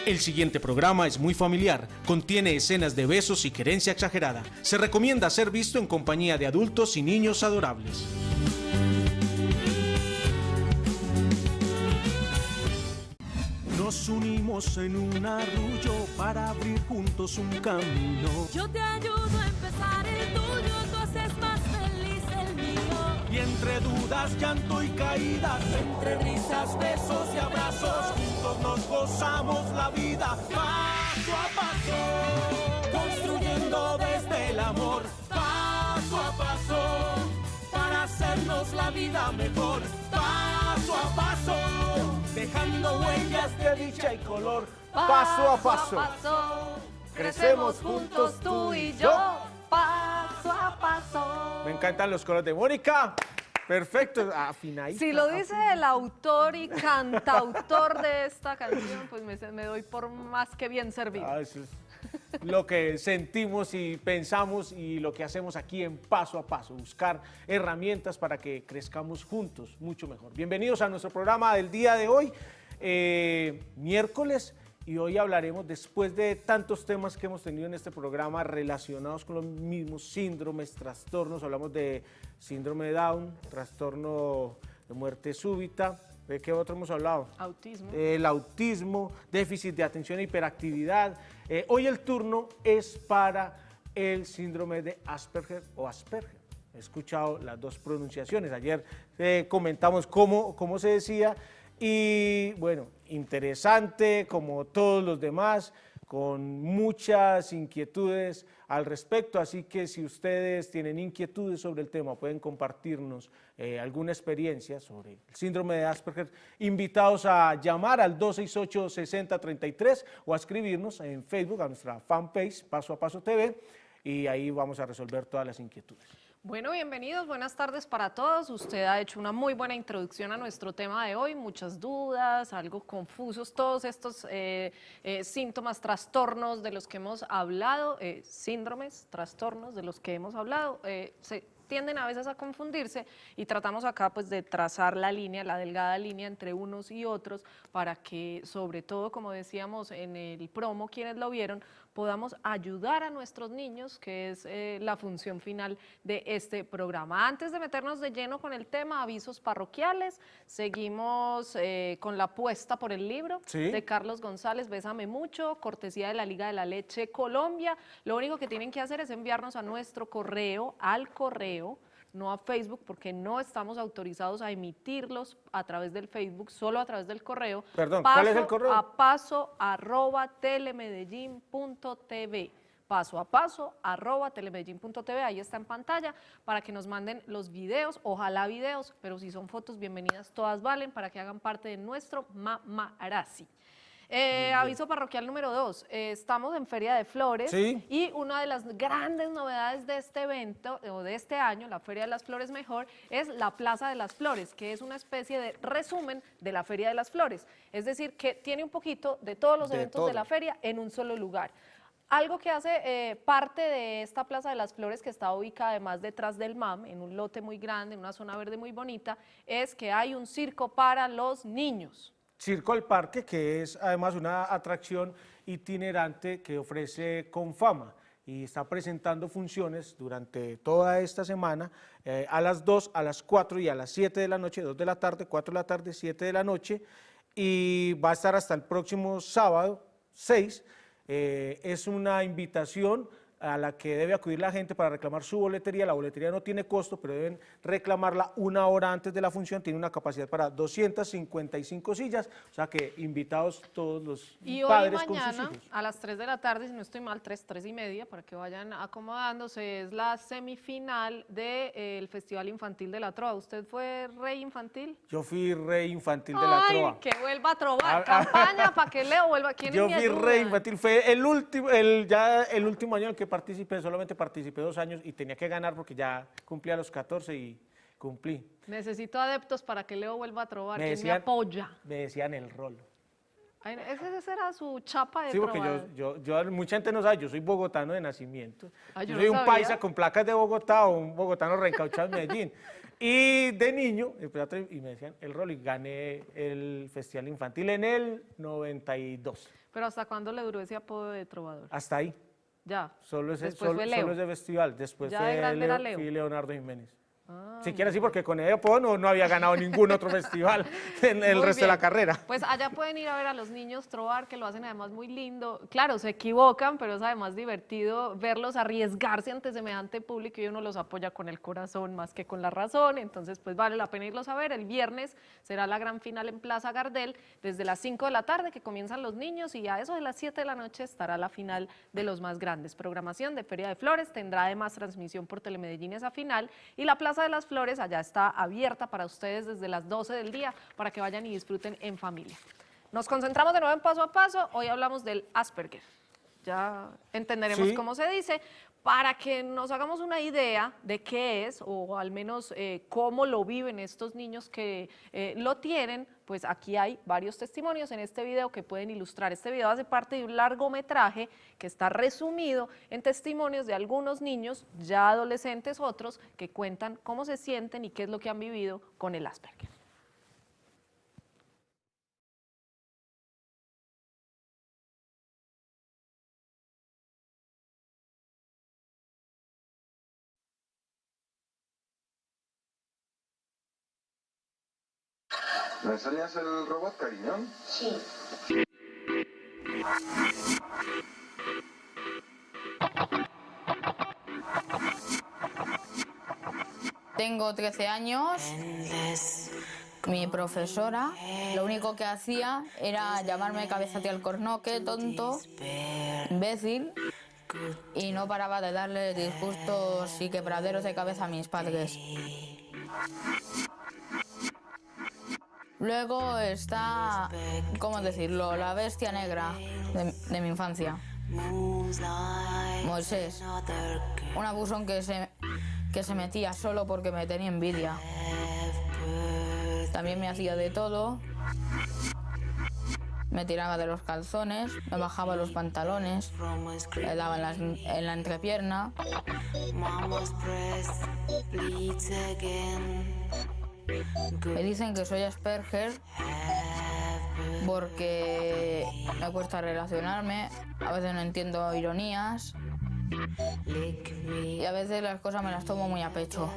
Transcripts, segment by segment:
El siguiente programa es muy familiar, contiene escenas de besos y querencia exagerada. Se recomienda ser visto en compañía de adultos y niños adorables. Nos unimos en un arrullo para abrir juntos un camino. Yo te ayudo a empezar el tuyo, tú haces más feliz el mío. Y entre dudas, llanto y caídas, entre risas, besos y abrazos, juntos nos gozamos la vida paso a paso, construyendo desde el amor paso a paso, para hacernos la vida mejor paso a paso, dejando huellas de dicha y color paso a paso. Crecemos juntos tú y yo, paso a paso. Me encantan los coros de Mónica. Perfecto, afinadita. Si lo dice el autor y cantautor de esta canción, pues me doy por más que bien servido. Eso es lo que sentimos y pensamos y lo que hacemos aquí en Paso a Paso, buscar herramientas para que crezcamos juntos mucho mejor. Bienvenidos a nuestro programa del día de hoy, miércoles, y hoy hablaremos, después de tantos temas que hemos tenido en este programa relacionados con los mismos síndromes, trastornos, hablamos de síndrome de Down, trastorno de muerte súbita. ¿De qué otro hemos hablado? Autismo. El autismo, déficit de atención e hiperactividad. Hoy el turno es para el síndrome de Asperger o Asperger. He escuchado las dos pronunciaciones. Ayer comentamos cómo se decía y bueno, interesante como todos los demás, con muchas inquietudes al respecto, así que si ustedes tienen inquietudes sobre el tema, pueden compartirnos alguna experiencia sobre el síndrome de Asperger, invitados a llamar al 268-6033 o a escribirnos en Facebook a nuestra fanpage Paso a Paso TV y ahí vamos a resolver todas las inquietudes. Bueno, bienvenidos, buenas tardes para todos. Usted ha hecho una muy buena introducción a nuestro tema de hoy, muchas dudas, algo confusos, todos estos síntomas, trastornos de los que hemos hablado, síndromes, trastornos de los que hemos hablado, se tienden a veces a confundirse y tratamos acá pues de trazar la línea, la delgada línea entre unos y otros para que sobre todo, como decíamos en el promo, quienes lo vieron, podamos ayudar a nuestros niños, que es la función final de este programa. Antes de meternos de lleno con el tema, avisos parroquiales, seguimos con la apuesta por el libro de Carlos González, Bésame Mucho, cortesía de la Liga de la Leche Colombia. Lo único que tienen que hacer es enviarnos a nuestro correo, no a Facebook, porque no estamos autorizados a emitirlos a través del Facebook, solo a través del correo. Perdón, ¿cuál es el correo? paso@telemedellin.tv. paso@telemedellin.tv, ahí está en pantalla, para que nos manden los videos, ojalá videos, pero si son fotos, bienvenidas, todas valen, para que hagan parte de nuestro mamarazzi. Aviso parroquial número 2, estamos en Feria de Flores y una de las grandes novedades de este evento, o de este año, la Feria de las Flores Mejor, es la Plaza de las Flores, que es una especie de resumen de la Feria de las Flores, es decir, que tiene un poquito de todos los eventos de la feria en un solo lugar. Algo que hace parte de esta Plaza de las Flores, que está ubicada además detrás del MAM, en un lote muy grande, en una zona verde muy bonita, es que hay un circo para los niños. Circo al Parque, que es además una atracción itinerante que ofrece Confama y está presentando funciones durante toda esta semana a las 2, a las 4 y a las 7 de la noche, 2 de la tarde, 4 de la tarde, 7 de la noche, y va a estar hasta el próximo sábado 6. Es una invitación a la que debe acudir la gente para reclamar su boletería. La boletería no tiene costo, pero deben reclamarla una hora antes de la función. Tiene una capacidad para 255 sillas, o sea que invitados todos los padres con sus hijos. Y hoy mañana a las 3 de la tarde, si no estoy mal, 3 y media, para que vayan acomodándose, es la semifinal del Festival Infantil de la Trova. ¿Usted fue rey infantil? Yo fui rey infantil de la Trova. ¡Ay, que vuelva a trovar! Campaña para que Leo vuelva. Yo fui rey infantil, fue el último año en el que participé, solamente participé 2 años y tenía que ganar porque ya cumplía los 14 y cumplí. Necesito adeptos para que Leo vuelva a trobar, me apoya. Me decían el rolo. Ay, esa era su chapa de trovar. Sí, porque mucha gente no sabe, yo soy bogotano de nacimiento. Yo soy un paisa con placas de Bogotá o un bogotano reencauchado en Medellín. Y de niño, y me decían el rol y gané el Festival Infantil en el 92. Pero ¿hasta cuándo le duró ese apodo de trovador? Hasta ahí. Ya. Solo ese, Después fue Leo. solo ese festival. Después Ya de grande era Leo. fui Leonardo Jiménez. Ah, Siquiera sí, porque con ese apodo no había ganado ningún otro festival en el muy resto de la bien. carrera. Pues allá pueden ir a ver a los niños trovar, que lo hacen además muy lindo. Claro, se equivocan, pero es además divertido verlos arriesgarse ante semejante público y uno los apoya con el corazón más que con la razón. Entonces, pues vale la pena irlos a ver. El viernes será la gran final en Plaza Gardel, desde las 5 de la tarde que comienzan los niños y a eso de las 7 de la noche estará la final de los más grandes. Programación de Feria de Flores, tendrá además transmisión por Telemedellín esa final y la Plaza de las Flores allá está abierta para ustedes desde las 12 del día para que vayan y disfruten en familia. Nos concentramos de nuevo en Paso a Paso, hoy hablamos del Asperger. Ya entenderemos Sí. cómo se dice, para que nos hagamos una idea de qué es, o al menos cómo lo viven estos niños que lo tienen, pues aquí hay varios testimonios en este video que pueden ilustrar. Este video hace parte de un largometraje que está resumido en testimonios de algunos niños, ya adolescentes otros, que cuentan cómo se sienten y qué es lo que han vivido con el Asperger. ¿Me enseñas el robot, cariño? Sí. Tengo 13 años. Mi profesora lo único que hacía era llamarme cabezate al cornoque, tonto, imbécil, y no paraba de darle disgustos y quebraderos de cabeza a mis padres. Luego está, ¿cómo decirlo?, la bestia negra de mi infancia. Moisés, un abusón que se metía solo porque me tenía envidia. También me hacía de todo. Me tiraba de los calzones, me bajaba los pantalones, le daba en la entrepierna. Me dicen que soy Asperger porque me cuesta relacionarme, a veces no entiendo ironías y a veces las cosas me las tomo muy a pecho.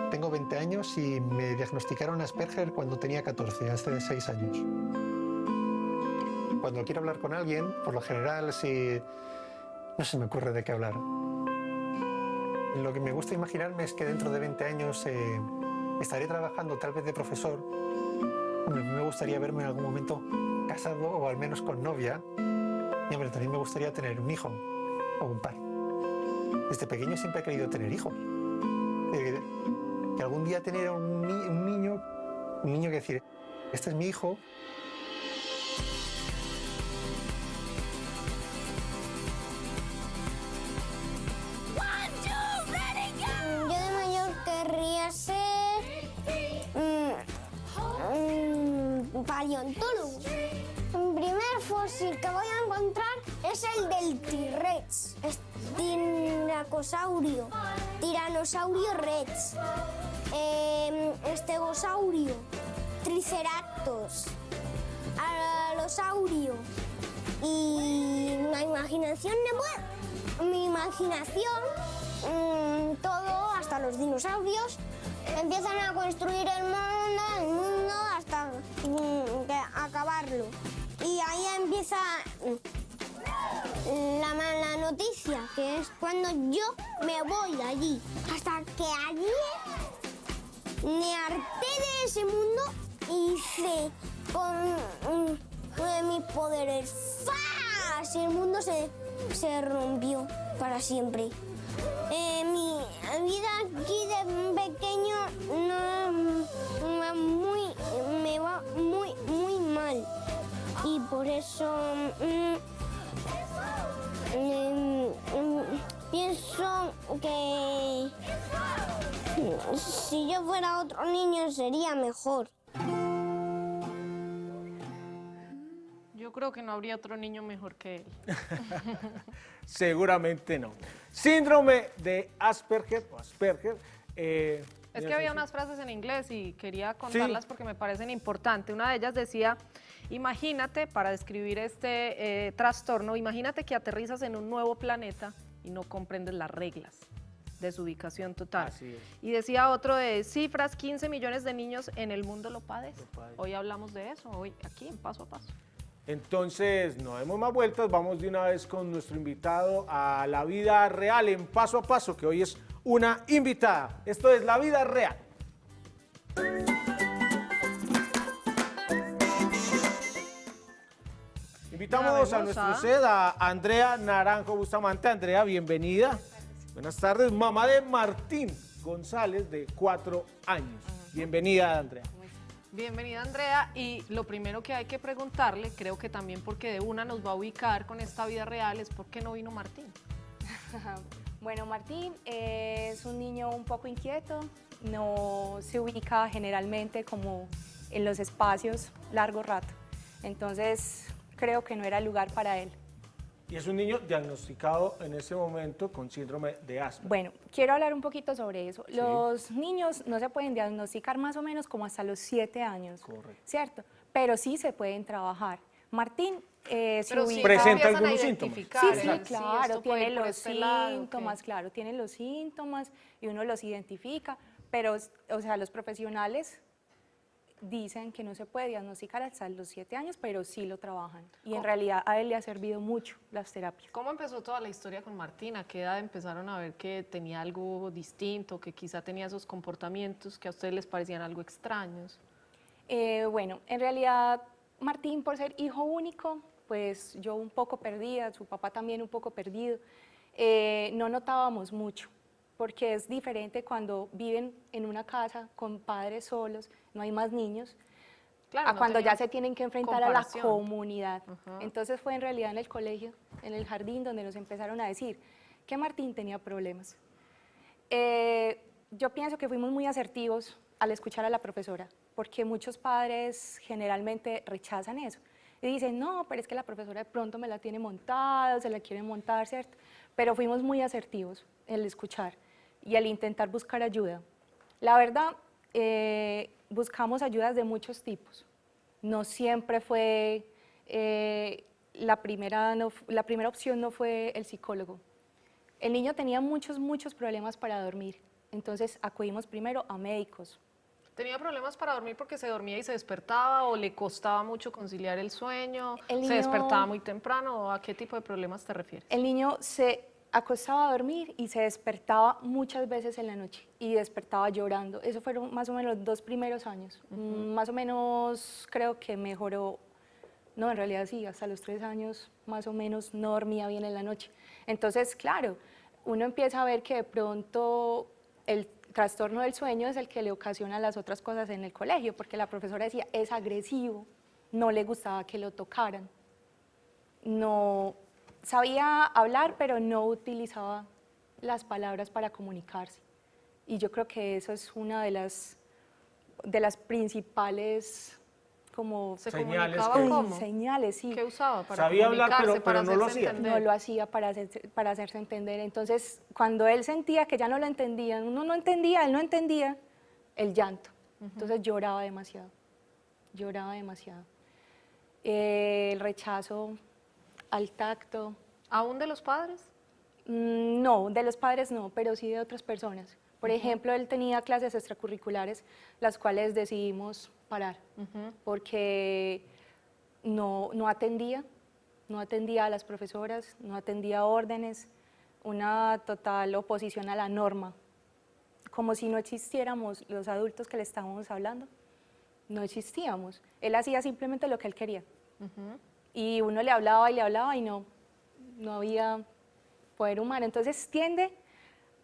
Tengo 20 años y me diagnosticaron Asperger cuando tenía 14, hace 6 años. Cuando quiero hablar con alguien, por lo general, no se me ocurre de qué hablar. Lo que me gusta imaginarme es que dentro de 20 años estaré trabajando tal vez de profesor. Hombre, me gustaría verme en algún momento casado o al menos con novia. Y hombre, también me gustaría tener un hijo o un par. Desde pequeño siempre he querido tener hijos. Que algún día tener un niño que decir, este es mi hijo. Yo de mayor querría ser paleontólogo. El primer fósil que voy a encontrar es el del T-Rex, Tiranosaurio Rex, Estegosaurio, Triceratops, Alosaurio. Y la imaginación mi imaginación, todo, hasta los dinosaurios, empiezan a construir el mundo hasta acabarlo. Y ahí empieza la mala noticia, que es cuando yo me voy de allí. Hasta que allí me harté de ese mundo y hice con uno de mis poderes ¡fas! Y el mundo se rompió para siempre. Mi vida aquí de pequeño me va muy mal. Y por eso Si yo fuera otro niño sería mejor. Yo creo que no habría otro niño mejor que él. Seguramente no. Síndrome de Asperger o Asperger. Es que había unas frases en inglés y quería contarlas porque me parecen importantes. Una de ellas decía, imagínate, para describir este trastorno, imagínate que aterrizas en un nuevo planeta y no comprendes las reglas de su ubicación total. Así es. Y decía otro de cifras, 15 millones de niños en el mundo lo padecen. Hoy hablamos de eso, hoy aquí en Paso a Paso. Entonces, no demos más vueltas, vamos de una vez con nuestro invitado a la vida real en Paso a Paso, que hoy es una invitada. Esto es La Vida Real. Invitamos a nuestro set a Andrea Naranjo Bustamante. Andrea, bienvenida. Buenas tardes, mamá de Martín González, de 4 años. Bienvenida, Andrea. Bienvenida, Andrea, y lo primero que hay que preguntarle, creo que también porque de una nos va a ubicar con esta vida real, es por qué no vino Martín. Bueno, Martín es un niño un poco inquieto, no se ubica generalmente como en los espacios largo rato, entonces creo que no era el lugar para él. Y es un niño diagnosticado en ese momento con síndrome de Asperger. Bueno, quiero hablar un poquito sobre eso. Sí. Los niños no se pueden diagnosticar más o menos como hasta los 7 años, correcto, ¿cierto? Pero sí se pueden trabajar. Martín Pero sí presenta algunos síntomas. Sí, claro, tiene los síntomas, claro, tiene los síntomas y uno los identifica, pero, o sea, los profesionales dicen que no se puede diagnosticar hasta los 7 años, pero sí lo trabajan. Y en realidad a él le ha servido mucho las terapias. ¿Cómo empezó toda la historia con Martín? ¿A qué edad empezaron a ver que tenía algo distinto, que quizá tenía esos comportamientos que a ustedes les parecían algo extraños? Bueno, en realidad Martín, por ser hijo único, pues yo un poco perdida, su papá también un poco perdido, no notábamos mucho, porque es diferente cuando viven en una casa con padres solos, no hay más niños, claro, a cuando ya se tienen que enfrentar a la comunidad. Ajá. Entonces fue en realidad en el colegio, en el jardín, donde nos empezaron a decir que Martín tenía problemas. Yo pienso que fuimos muy asertivos al escuchar a la profesora, porque muchos padres generalmente rechazan eso. Y dicen, no, pero es que la profesora de pronto me la tiene montada, se la quiere montar, ¿cierto? Pero fuimos muy asertivos en el escuchar y al intentar buscar ayuda. La verdad, buscamos ayudas de muchos tipos. No siempre fue, la primera opción no fue el psicólogo. El niño tenía muchos problemas para dormir, entonces acudimos primero a médicos. ¿Tenía problemas para dormir porque se dormía y se despertaba o le costaba mucho conciliar el sueño? ¿Se despertaba muy temprano o a qué tipo de problemas te refieres? El niño se acostaba a dormir y se despertaba muchas veces en la noche y despertaba llorando. Eso fueron más o menos los 2 primeros años. Más o menos creo que mejoró, no, en realidad sí, hasta los 3 años más o menos no dormía bien en la noche. Entonces, claro, uno empieza a ver que de pronto el trastorno del sueño es el que le ocasiona las otras cosas en el colegio, porque la profesora decía, es agresivo, no le gustaba que lo tocaran, no sabía hablar, pero no utilizaba las palabras para comunicarse. Y yo creo que eso es una de las principales como ¿Se señales comunicaba cómo? Señales, sí. ¿Qué usaba para Sabía hablar, comunicarse, pero no lo hacerse hacía. entender? No lo hacía para hacerse entender. Entonces, cuando él sentía que ya no lo entendían, uno no entendía, él no entendía, el llanto. Entonces lloraba demasiado, lloraba demasiado. El rechazo al tacto. ¿Aún de los padres? No, de los padres no, pero sí de otras personas. Por ejemplo, él tenía clases extracurriculares, las cuales decidimos parar, porque no atendía a las profesoras, no atendía órdenes, una total oposición a la norma, como si no existiéramos los adultos que le estábamos hablando, no existíamos. Él hacía simplemente lo que él quería, y uno le hablaba y no había poder humano, entonces tiende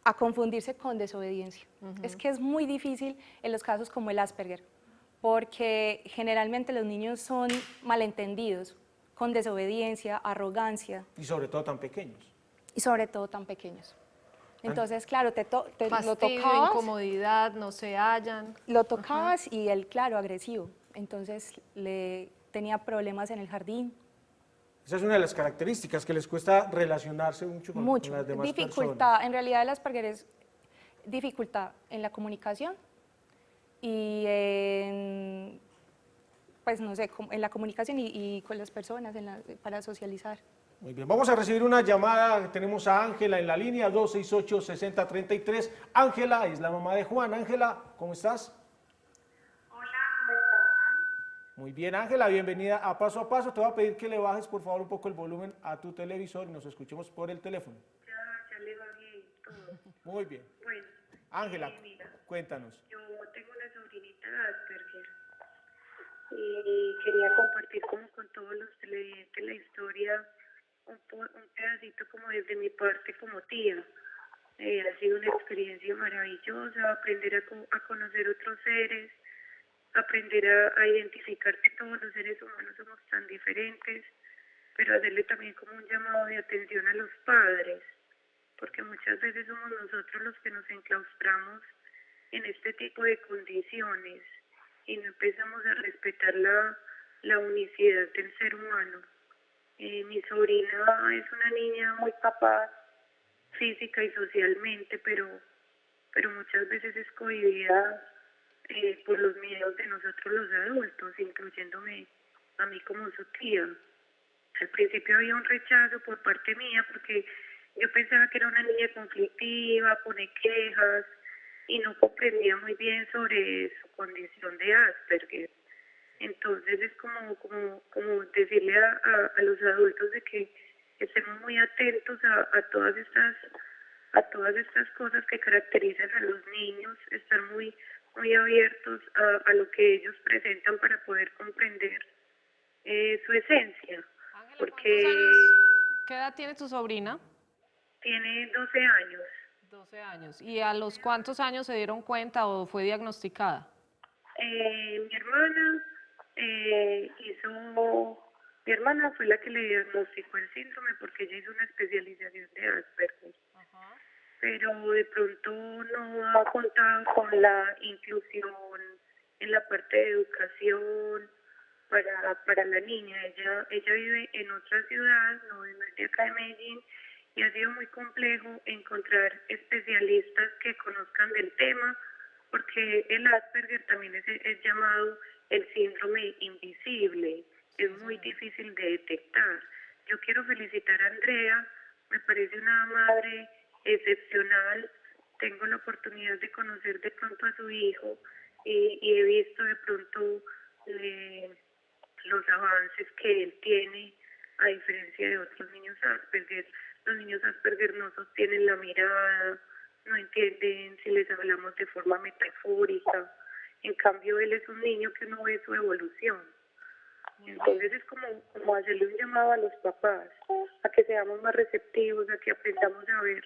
a confundirse con desobediencia. Es que es muy difícil en los casos como el Asperger, porque generalmente los niños son malentendidos, con desobediencia, arrogancia. Y sobre todo tan pequeños. Y sobre todo tan pequeños. Entonces, claro, lo Fastidio, tocabas, incomodidad, no se hallan. lo tocabas y él, claro, agresivo. Entonces, tenía problemas en el jardín. Esa es una de las características que les cuesta relacionarse mucho con Mucho. las demás Dificultad, personas. en realidad el Asperger es dificultad en la comunicación y en, pues no sé, en la comunicación y con las personas para socializar. Muy bien, vamos a recibir una llamada. Tenemos a Ángela en la línea 268-6033. Ángela es la mamá de Juan. Ángela, ¿cómo estás? Muy bien, Ángela, bienvenida a Paso a Paso. Te voy a pedir que le bajes, por favor, un poco el volumen a tu televisor y nos escuchemos por el teléfono. Ya le va bien todo. Muy bien. Bueno, Ángela, mira, cuéntanos. yo tengo una sobrinita de Asperger y quería compartir como con todos los televidentes la historia, un pedacito como desde mi parte como tía. Ha sido una experiencia maravillosa, aprender a conocer otros seres, aprender a identificar que todos los seres humanos somos tan diferentes, pero hacerle también como un llamado de atención a los padres, porque muchas veces somos nosotros los que nos enclaustramos en este tipo de condiciones y no empezamos a respetar la unicidad del ser humano. Mi sobrina es una niña muy capaz física y socialmente, pero muchas veces es cohibida por los miedos de nosotros los adultos, incluyéndome a mí como su tía. Al principio había un rechazo por parte mía porque yo pensaba que era una niña conflictiva, pone quejas y no comprendía muy bien sobre su condición de Asperger. Entonces es como decirle a los adultos de que estemos muy atentos a todas estas cosas que caracterizan a los niños, estar muy abiertos a lo que ellos presentan para poder comprender su esencia. Ángela, Porque ¿qué edad tiene tu sobrina? tiene 12 años. 12 años. ¿Y a los cuántos años se dieron cuenta o fue diagnosticada? Mi hermana fue la que le diagnosticó el síndrome porque ella hizo una especialización de Asperger. Pero de pronto no ha contado con la inclusión en la parte de educación para la niña. Ella vive en otra ciudad, no es de acá de Medellín, y ha sido muy complejo encontrar especialistas que conozcan del tema, porque el Asperger también es llamado el síndrome invisible, es muy difícil de detectar. Yo quiero felicitar a Andrea, me parece una madre excepcional, tengo la oportunidad de conocer de pronto a su hijo y he visto de pronto los avances que él tiene a diferencia de otros niños Asperger. Los niños Asperger no sostienen la mirada, no entienden si les hablamos de forma metafórica. En cambio, él es un niño que no ve su evolución. Entonces es como hacerle un llamado a los papás, a que seamos más receptivos, a que aprendamos a ver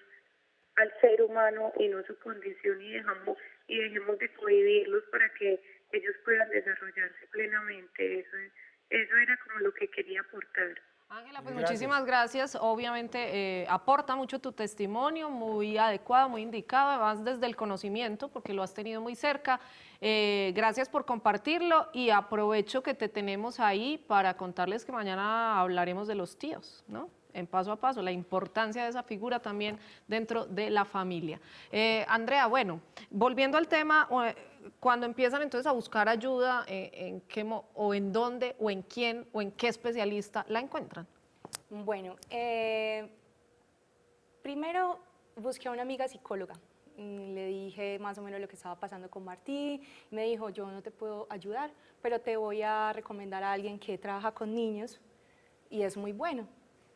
al ser humano y no su condición y dejemos de cohibirlos para que ellos puedan desarrollarse plenamente. Eso era como lo que quería aportar. Ángela, pues muchísimas gracias. Obviamente aporta mucho tu testimonio, muy adecuado, muy indicado, además desde el conocimiento, porque lo has tenido muy cerca. Gracias por compartirlo y aprovecho que te tenemos ahí para contarles que mañana hablaremos de los tíos, ¿no? En Paso a Paso, la importancia de esa figura también dentro de la familia. Andrea, bueno, volviendo al tema, cuando empiezan entonces a buscar ayuda, ¿en qué o en dónde o en quién o en qué especialista la encuentran? Bueno, primero busqué a una amiga psicóloga. Le dije más o menos lo que estaba pasando con Martí. Me dijo, yo no te puedo ayudar, pero te voy a recomendar a alguien que trabaja con niños y es muy bueno.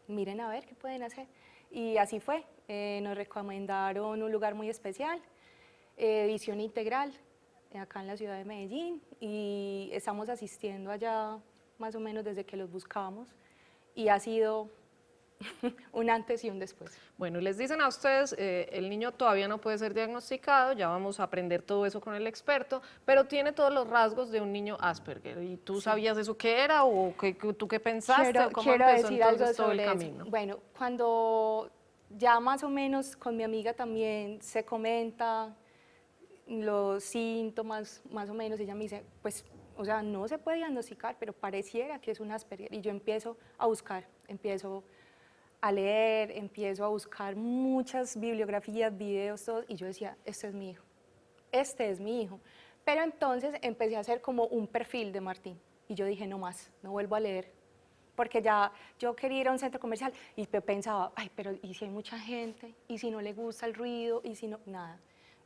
Miren a ver qué pueden hacer. Y así fue. Nos recomendaron un lugar muy especial, Visión Integral, acá en la ciudad de Medellín, y estamos asistiendo allá más o menos desde que los buscamos y ha sido un antes y un después. Bueno, les dicen a ustedes, el niño todavía no puede ser diagnosticado, ya vamos a aprender todo eso con el experto, pero tiene todos los rasgos de un niño Asperger. ¿Y tú sabías eso qué era o tú qué pensaste? ¿Cómo Quiero empezó decir entonces algo todo el sobre camino? eso. Bueno, cuando ya más o menos con mi amiga también se comenta los síntomas, más o menos, ella me dice, pues, o sea, no se puede diagnosticar, pero pareciera que es un Asperger, y yo empiezo a buscar, empiezo a leer, empiezo a buscar muchas bibliografías, videos, todo, y yo decía, este es mi hijo, este es mi hijo. Pero entonces empecé a hacer como un perfil de Martín, y yo dije, no más, no vuelvo a leer, porque ya yo quería ir a un centro comercial, y pensaba, ay, pero ¿y si hay mucha gente? ¿Y si no le gusta el ruido? ¿Y si no? Nada.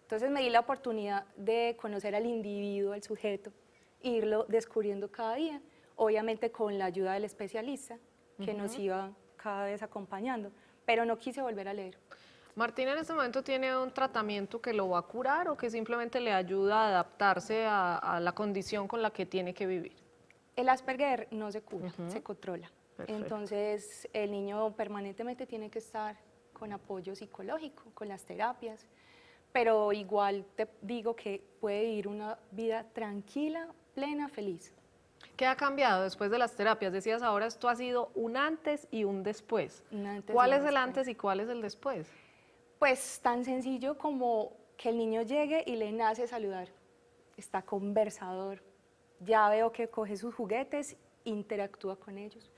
Entonces me di la oportunidad de conocer al individuo, al sujeto, irlo descubriendo cada día, obviamente con la ayuda del especialista, que nos iba cada vez acompañando, pero no quise volver a leer. Martín en este momento tiene un tratamiento que lo va a curar o que simplemente le ayuda a adaptarse a la condición con la que tiene que vivir. El Asperger no se cura, se controla. Perfecto. Entonces el niño permanentemente tiene que estar con apoyo psicológico, con las terapias, pero igual te digo que puede vivir una vida tranquila, plena, feliz. ¿Qué ha cambiado después de las terapias? Decías ahora esto ha sido un antes y un después. Un antes y ¿Cuál un es el después. antes y cuál es el después? Pues tan sencillo como que el niño llegue y le nace saludar, está conversador, ya veo que coge sus juguetes, interactúa con ellos,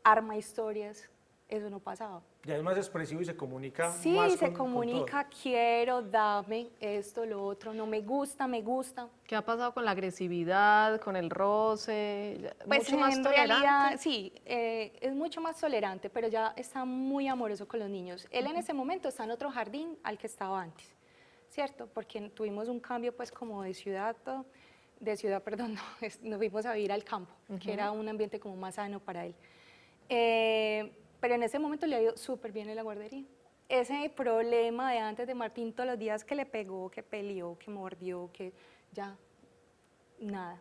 arma historias, eso no pasaba. Ya es más expresivo y se comunica Sí, más se con comunica, quiero, dame esto, lo otro, no me gusta, me gusta. ¿Qué ha pasado con la agresividad, con el roce? Pues ¿Mucho más en tolerante? realidad, sí, es mucho más tolerante, pero ya está muy amoroso con los niños. Él en ese momento está en otro jardín al que estaba antes, ¿cierto? Porque tuvimos un cambio pues como de ciudad, perdón, no, nos fuimos a vivir al campo, que era un ambiente como más sano para él. Pero en ese momento le ha ido súper bien en la guardería. Ese problema de antes de Martín, todos los días que le pegó, que peleó, que mordió, que ya, nada,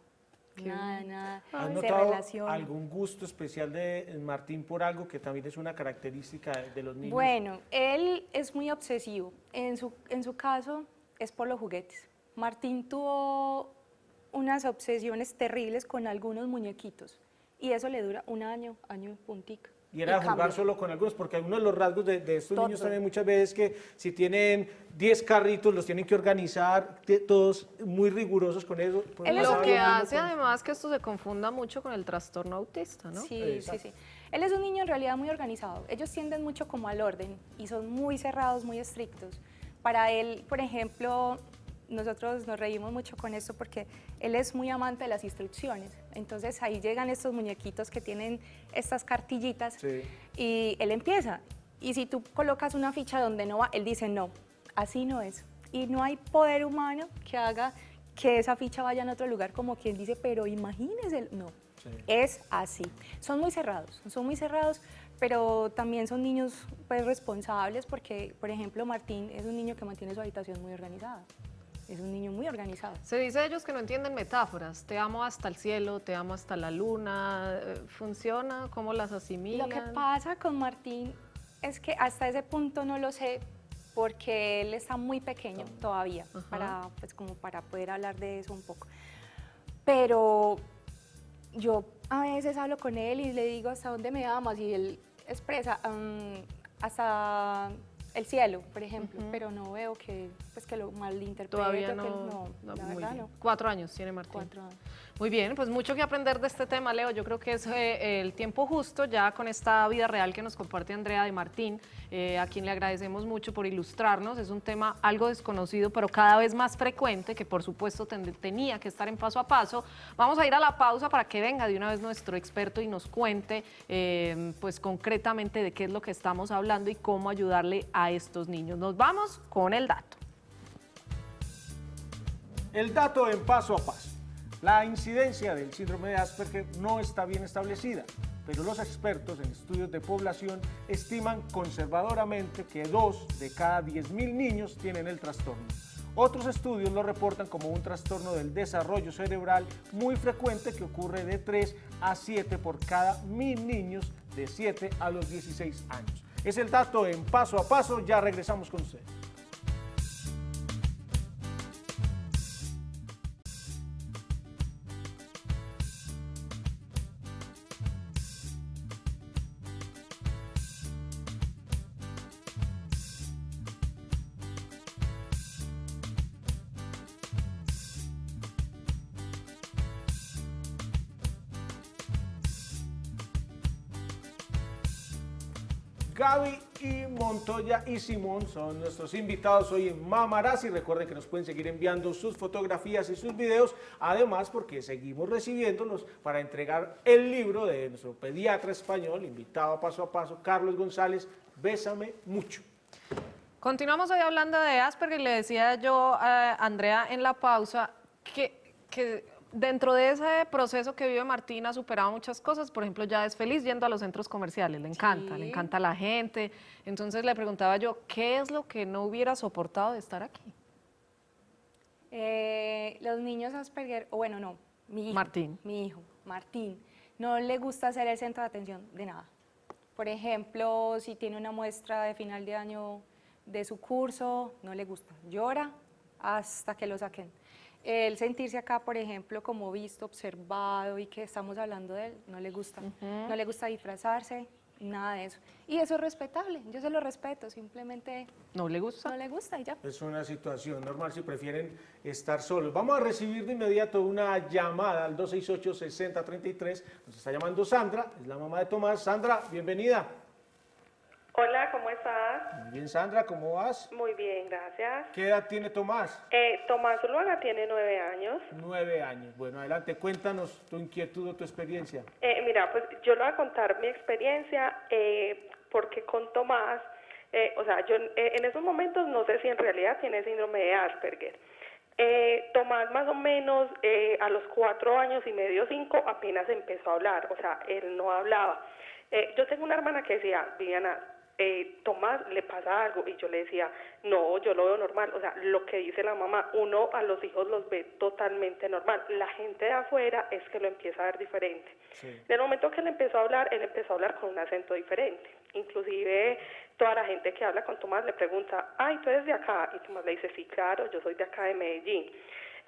nada, ¿Has se notado relaciona. algún gusto especial de Martín por algo que también es una característica de los niños? Bueno, él es muy obsesivo. En su caso es por los juguetes. Martín tuvo unas obsesiones terribles con algunos muñequitos y eso le dura un año, año y puntica. Y era jugar cambia. solo con algunos, porque algunos de los rasgos de estos Todo. niños también muchas veces que si tienen 10 carritos los tienen que organizar, todos muy rigurosos con eso. Pues Él es pasaba Lo un lo que mismo hace con- además que esto se confunda mucho con el trastorno autista, ¿no? Sí, Exacto. sí, sí. Él es un niño en realidad muy organizado. Ellos tienden mucho como al orden y son muy cerrados, muy estrictos. Para él, por ejemplo, nosotros nos reímos mucho con esto porque él es muy amante de las instrucciones. Entonces ahí llegan estos muñequitos que tienen estas cartillitas Sí. y él empieza. Y si tú colocas una ficha donde no va, él dice no, así no es. Y no hay poder humano que haga que esa ficha vaya en otro lugar, como quien dice, pero imagínese, no, Sí. es así. Son muy cerrados, pero también son niños pues, responsables porque, por ejemplo, Martín es un niño que mantiene su habitación muy organizada. Es un niño muy organizado. Se dice de ellos que no entienden metáforas. Te amo hasta el cielo, te amo hasta la luna. ¿Funciona? ¿Cómo las asimilan? Lo que pasa con Martín es que hasta ese punto no lo sé porque él está muy pequeño todavía para, pues, como para poder hablar de eso un poco. Pero yo a veces hablo con él y le digo hasta dónde me amas y él expresa hasta el cielo, por ejemplo, pero no veo que, pues, que lo malinterprete. Todavía que no, la muy verdad bien. no. 4 años tiene Martín. 4 años. Muy bien, pues mucho que aprender de este tema, Leo. Yo creo que es el tiempo justo ya con esta vida real que nos comparte Andrea de Martín, a quien le agradecemos mucho por ilustrarnos. Es un tema algo desconocido, pero cada vez más frecuente, que por supuesto tenía que estar en Paso a Paso. Vamos a ir a la pausa para que venga de una vez nuestro experto y nos cuente pues concretamente de qué es lo que estamos hablando y cómo ayudarle a estos niños. Nos vamos con el dato. El dato en Paso a Paso. La incidencia del síndrome de Asperger no está bien establecida, pero los expertos en estudios de población estiman conservadoramente que 2 de cada 10.000 niños tienen el trastorno. Otros estudios lo reportan como un trastorno del desarrollo cerebral muy frecuente que ocurre de 3 a 7 por cada 1.000 niños de 7 a los 16 años. Es el dato en Paso a Paso, ya regresamos con ustedes. Gaby y Montoya y Simón son nuestros invitados hoy en Mamarazzi. Recuerden que nos pueden seguir enviando sus fotografías y sus videos, además porque seguimos recibiéndolos para entregar el libro de nuestro pediatra español, invitado a Paso, Carlos González, Bésame Mucho. Continuamos hoy hablando de Asperger y le decía yo a Andrea en la pausa que dentro de ese proceso que vive Martín ha superado muchas cosas. Por ejemplo, ya es feliz yendo a los centros comerciales, le encanta la gente. Entonces le preguntaba yo, ¿qué es lo que no hubiera soportado de estar aquí? Los niños Asperger, o bueno, no, mi hijo, Martín, no le gusta ser el centro de atención de nada. Por ejemplo, si tiene una muestra de final de año de su curso, no le gusta, llora hasta que lo saquen. El sentirse acá, por ejemplo, como visto, observado y que estamos hablando de él, no le gusta. No le gusta disfrazarse, nada de eso. Y eso es respetable, yo se lo respeto, simplemente ¿No le gusta? no le gusta y ya. Es una situación normal si prefieren estar solos. Vamos a recibir de inmediato una llamada al 268-6033. Nos está llamando Sandra, es la mamá de Tomás. Sandra, bienvenida. Hola, ¿cómo estás? Muy bien, Sandra, ¿cómo vas? Muy bien, gracias. ¿Qué edad tiene Tomás? Tomás Zuluaga tiene 9 años. 9 años. Bueno, adelante, cuéntanos tu inquietud o tu experiencia. Mira, pues yo le voy a contar mi experiencia porque con Tomás, yo en esos momentos no sé si en realidad tiene síndrome de Asperger. Tomás más o menos a los 4 años y medio, 5, apenas empezó a hablar, o sea, él no hablaba. Yo tengo una hermana que decía, Viviana, Tomás le pasa algo, y yo le decía, no, yo lo veo normal, o sea, lo que dice la mamá, uno a los hijos los ve totalmente normal, la gente de afuera es que lo empieza a ver diferente. Sí. En el momento que él empezó a hablar con un acento diferente, inclusive toda la gente que habla con Tomás le pregunta, ay, ¿tú eres de acá? Y Tomás le dice, sí, claro, yo soy de acá de Medellín.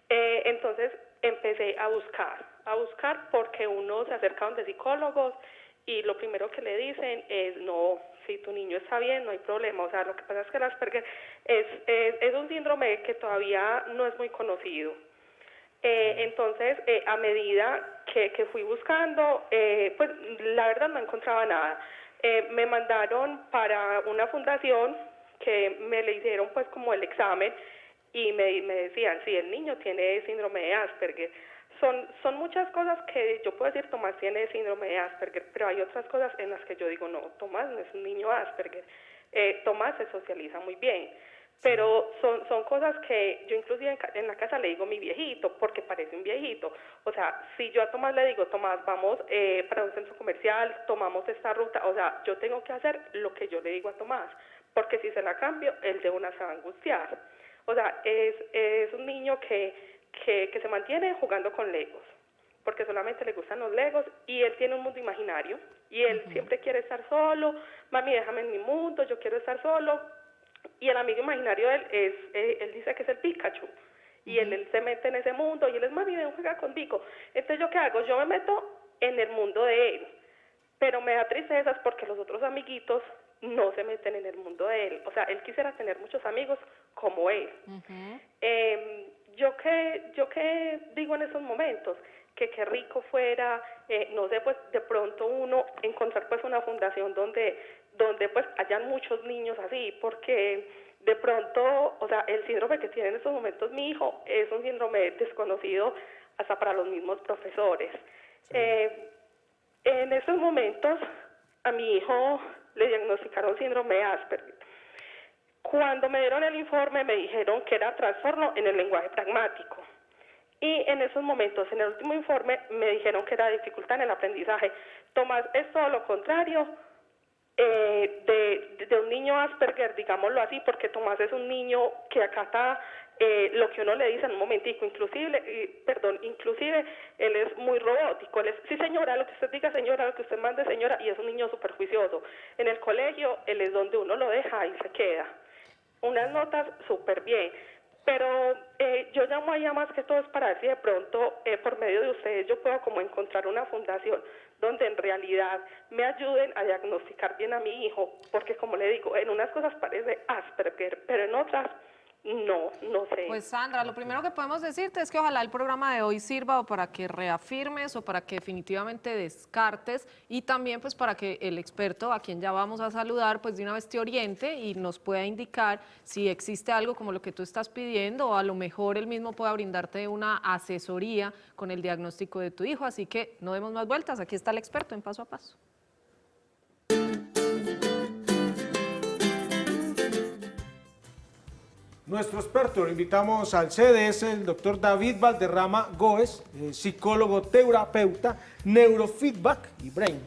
Entonces empecé a buscar porque uno se acerca donde psicólogos y lo primero que le dicen es, no, si tu niño está bien, no hay problema. O sea, lo que pasa es que el Asperger es un síndrome que todavía no es muy conocido. Entonces, a medida que fui buscando, pues la verdad no encontraba nada. Me mandaron para una fundación que me le hicieron pues como el examen y me decían, sí, el niño tiene síndrome de Asperger. Son muchas cosas que yo puedo decir, Tomás tiene síndrome de Asperger, pero hay otras cosas en las que yo digo, no, Tomás no es un niño Asperger. Tomás se socializa muy bien, pero son cosas que yo inclusive en la casa le digo a mi viejito, porque parece un viejito. O sea, si yo a Tomás le digo, Tomás, vamos para un centro comercial, tomamos esta ruta, o sea, yo tengo que hacer lo que yo le digo a Tomás, porque si se la cambio, él de una se va a angustiar. O sea, es un niño que se mantiene jugando con Legos, porque solamente le gustan los Legos y él tiene un mundo imaginario y él siempre quiere estar solo, mami déjame en mi mundo, yo quiero estar solo, y el amigo imaginario de él él dice que es el Pikachu y él se mete en ese mundo y él es, mami ven juega conmigo. Entonces yo qué hago, yo me meto en el mundo de él, pero me da tristezas porque los otros amiguitos no se meten en el mundo de él, o sea, él quisiera tener muchos amigos como él. Yo que digo en esos momentos, que qué rico fuera, no sé, pues de pronto uno encontrar pues una fundación donde pues hayan muchos niños así, porque de pronto, o sea, el síndrome que tiene en estos momentos mi hijo es un síndrome desconocido hasta para los mismos profesores. Sí. En estos momentos a mi hijo le diagnosticaron síndrome de Asperger. Cuando me dieron el informe me dijeron que era trastorno en el lenguaje pragmático. Y en esos momentos, en el último informe, me dijeron que era dificultad en el aprendizaje. Tomás es todo lo contrario de un niño Asperger, digámoslo así, porque Tomás es un niño que acata lo que uno le dice en un momentico, inclusive él es muy robótico, él es, sí señora, lo que usted diga señora, lo que usted mande señora, y es un niño súper juicioso. En el colegio, él es donde uno lo deja y se queda. Unas notas súper bien, pero yo llamo allá más que todo es para ver si de pronto por medio de ustedes yo puedo como encontrar una fundación donde en realidad me ayuden a diagnosticar bien a mi hijo, porque como le digo, en unas cosas parece Asperger, pero en otras No sé. Pues Sandra, lo primero que podemos decirte es que ojalá el programa de hoy sirva o para que reafirmes o para que definitivamente descartes y también pues para que el experto a quien ya vamos a saludar pues de una vez te oriente y nos pueda indicar si existe algo como lo que tú estás pidiendo o a lo mejor él mismo pueda brindarte una asesoría con el diagnóstico de tu hijo. Así que no demos más vueltas, aquí está el experto en Paso a Paso. Nuestro experto, lo invitamos al CDS, el doctor David Valderrama Góez, psicólogo terapeuta, neurofeedback y brain.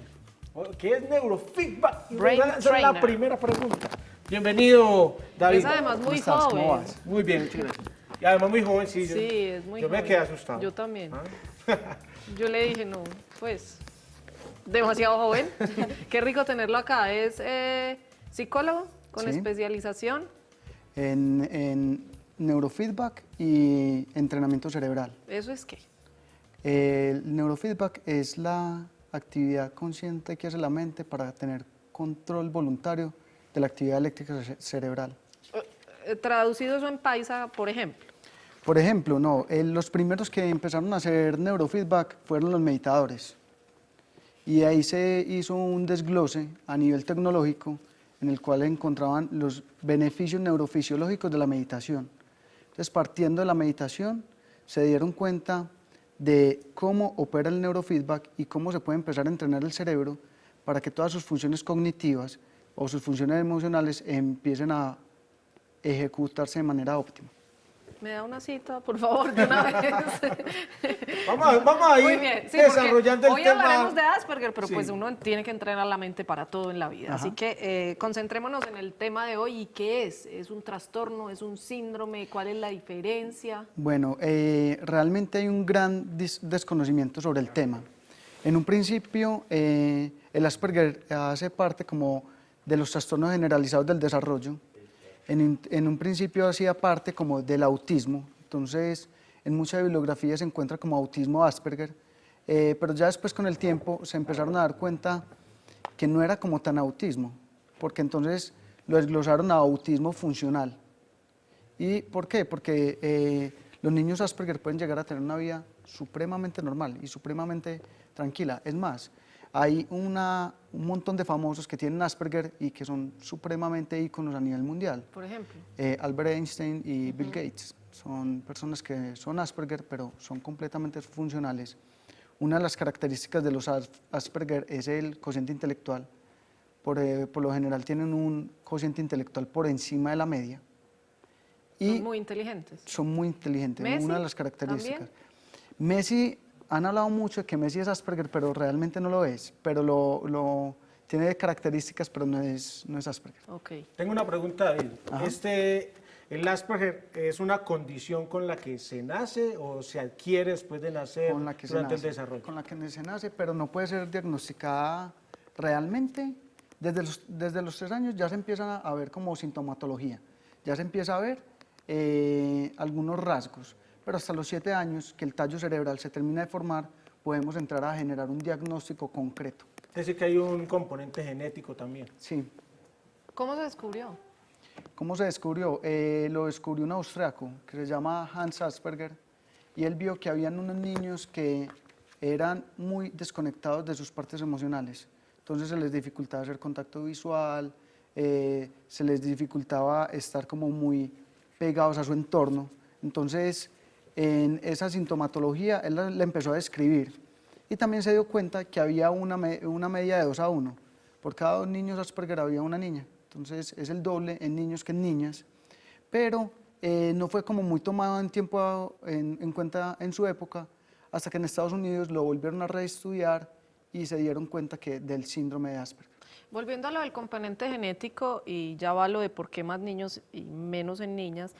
¿Qué es neurofeedback? Brain Esa es trainer. la primera pregunta. Bienvenido, David. Es además muy estás? ¿Cómo joven. vas? Muy bien, muchas gracias. Y además muy joven, sí. Sí, es muy yo joven. me quedé asustado. Yo también. ¿Ah? Yo le dije, no, pues, demasiado joven. Qué rico tenerlo acá. Es psicólogo con Sí. especialización. En neurofeedback y entrenamiento cerebral. ¿Eso es qué? El neurofeedback es la actividad consciente que hace la mente para tener control voluntario de la actividad eléctrica cerebral. Traducido eso en paisa, por ejemplo. Por ejemplo, los primeros que empezaron a hacer neurofeedback fueron los meditadores. Y ahí se hizo un desglose a nivel tecnológico en el cual encontraban los beneficios neurofisiológicos de la meditación. Entonces, partiendo de la meditación, se dieron cuenta de cómo opera el neurofeedback y cómo se puede empezar a entrenar el cerebro para que todas sus funciones cognitivas o sus funciones emocionales empiecen a ejecutarse de manera óptima. ¿Me da una cita, por favor, de una vez? Vamos a ir Muy bien, sí, desarrollando el hoy tema. hablaremos de Asperger, pero Sí. pues uno tiene que entrenar la mente para todo en la vida. Así que concentrémonos en el tema de hoy. ¿Y qué es? ¿Es un trastorno? ¿Es un síndrome? ¿Cuál es la diferencia? Bueno, realmente hay un gran desconocimiento sobre el tema. En un principio, el Asperger hace parte como de los trastornos generalizados del desarrollo. En un principio hacía parte como del autismo, entonces en mucha bibliografía se encuentra como autismo Asperger, pero ya después con el tiempo se empezaron a dar cuenta que no era como tan autismo, porque entonces lo desglosaron a autismo funcional. ¿Y por qué? Porque los niños Asperger pueden llegar a tener una vida supremamente normal y supremamente tranquila. Es más, hay un montón de famosos que tienen Asperger y que son supremamente íconos a nivel mundial. Por ejemplo. Albert Einstein y Bill Gates son personas que son Asperger, pero son completamente funcionales. Una de las características de los Asperger es el cociente intelectual. Por lo general tienen un cociente intelectual por encima de la media. Y Son muy inteligentes. son muy inteligentes, ¿Messi una de las características. también? Messi, han hablado mucho de que Messi es Asperger, pero realmente no lo es. Pero tiene características, pero no es Asperger. Ok. Tengo una pregunta, David. Ajá. ¿El Asperger es una condición con la que se nace o se adquiere después de nacer Con la que se durante el nace, desarrollo? con la que se nace, pero no puede ser diagnosticada realmente. Desde los 3 años ya se empieza a ver como sintomatología, ya se empieza a ver algunos rasgos, pero hasta los 7 años que el tallo cerebral se termina de formar, podemos entrar a generar un diagnóstico concreto. Es decir, que hay un componente genético también. Sí. ¿Cómo se descubrió? ¿Cómo se descubrió? Lo descubrió un austriaco que se llama Hans Asperger, y él vio que habían unos niños que eran muy desconectados de sus partes emocionales. Entonces se les dificultaba hacer contacto visual, se les dificultaba estar como muy pegados a su entorno. Entonces, en esa sintomatología, él la empezó a describir. Y también se dio cuenta que había una media de 2:1. Por cada 2 niños Asperger había una niña. Entonces, es el doble en niños que en niñas. Pero no fue como muy tomado en cuenta en su época, hasta que en Estados Unidos lo volvieron a reestudiar y se dieron cuenta del síndrome de Asperger. Volviendo a lo del componente genético, y ya va lo de por qué más niños y menos en niñas,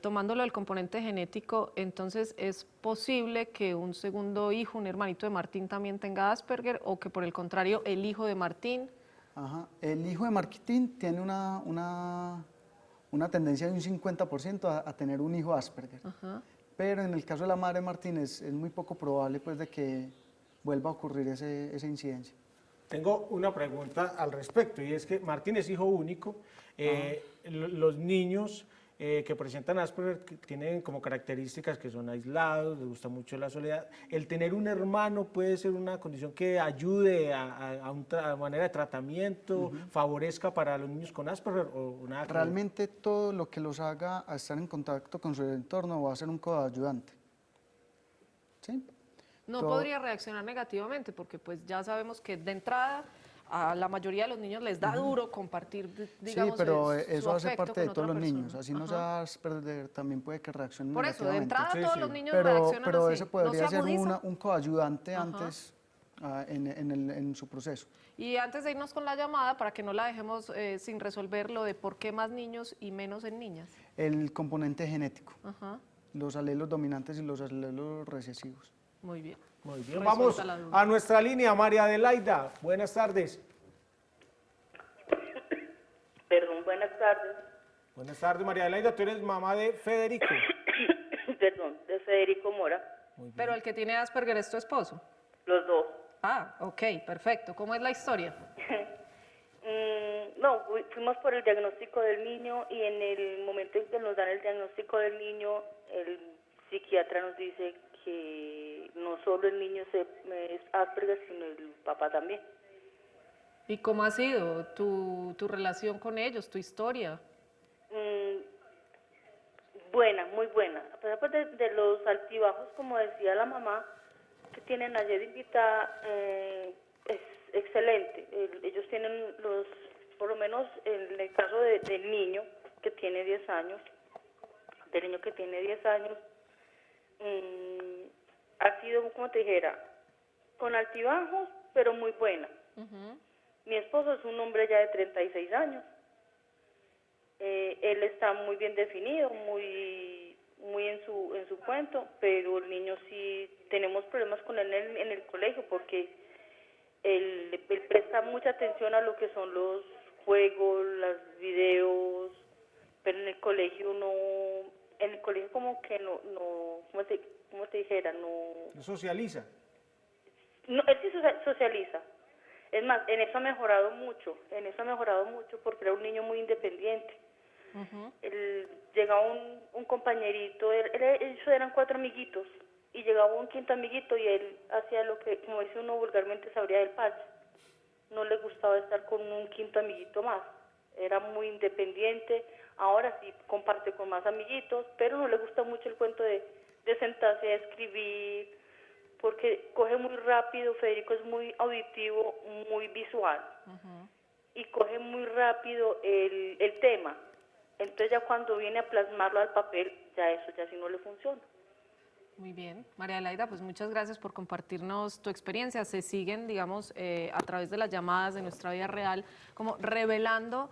tomando lo del componente genético, entonces ¿es posible que un segundo hijo, un hermanito de Martín también tenga Asperger, o que por el contrario el hijo de Martín? Ajá. El hijo de Martín tiene una tendencia de un 50% a tener un hijo Asperger. Ajá. Pero en el caso de la madre de Martín es muy poco probable pues, de que vuelva a ocurrir esa incidencia. Tengo una pregunta al respecto, y es que Martín es hijo único. Los niños que presentan Asperger que tienen como características que son aislados, les gusta mucho la soledad. ¿El tener un hermano puede ser una condición que ayude a una manera de tratamiento, favorezca para los niños con Asperger o nada? Realmente todo lo que los haga a estar en contacto con su entorno va a ser un coayudante. ¿Sí? No podría reaccionar negativamente porque pues ya sabemos que de entrada a la mayoría de los niños les da duro compartir, digamos, sí, pero su eso hace afecto parte de con todos otra los persona. niños. Así no se va a perder, también puede que reaccionen Por eso, de negativamente. entrada todos los niños pero reaccionan así. eso podría ¿No se ser agudiza? un coayudante antes en su proceso. Y antes de irnos con la llamada, para que no la dejemos sin resolver, lo de por qué más niños y menos en niñas. El componente genético, Ajá. los alelos dominantes y los alelos recesivos. Muy bien. Muy bien, Resuelta vamos la duda. a nuestra línea, María Adelaida. Buenas tardes. Perdón, buenas tardes. Buenas tardes, María Adelaida. Tú eres mamá de Federico. Perdón, de Federico Mora. Pero el que tiene Asperger es tu esposo. Los dos. Ah, ok, perfecto. ¿Cómo es la historia? No, fuimos por el diagnóstico del niño y en el momento en que nos dan el diagnóstico del niño, el psiquiatra nos dice que no solo el niño es Asperger, sino el papá también. ¿Y cómo ha sido tu relación con ellos, tu historia? Buena, muy buena. A pesar pues, de los altibajos, como decía la mamá, que tienen ayer invitada, es excelente. Ellos tienen por lo menos en el caso del niño que tiene 10 años, ha sido, como te dijera, con altibajos, pero muy buena. Mi esposo es un hombre ya de 36 años. Él está muy bien definido, muy en su cuento, pero el niño sí tenemos problemas con él en el colegio porque él presta mucha atención a lo que son los juegos, los videos, pero en el colegio como que no, ¿cómo te dijera? ¿No socializa? No, él sí socializa. Es más, en eso ha mejorado mucho porque era un niño muy independiente. Llegaba un compañerito, ellos eran 4 amiguitos, y llegaba un quinto amiguito y él hacía lo que, como dice uno vulgarmente, se abría del pacho. No le gustaba estar con un quinto amiguito más. Era muy independiente, ahora sí comparte con más amiguitos, pero no le gusta mucho el cuento de sentarse a escribir, porque coge muy rápido. Federico es muy auditivo, muy visual, y coge muy rápido el tema. Entonces ya cuando viene a plasmarlo al papel, ya sí no le funciona. Muy bien. María Adelaida, pues muchas gracias por compartirnos tu experiencia. Se siguen, digamos, a través de las llamadas de nuestra vida real, como revelando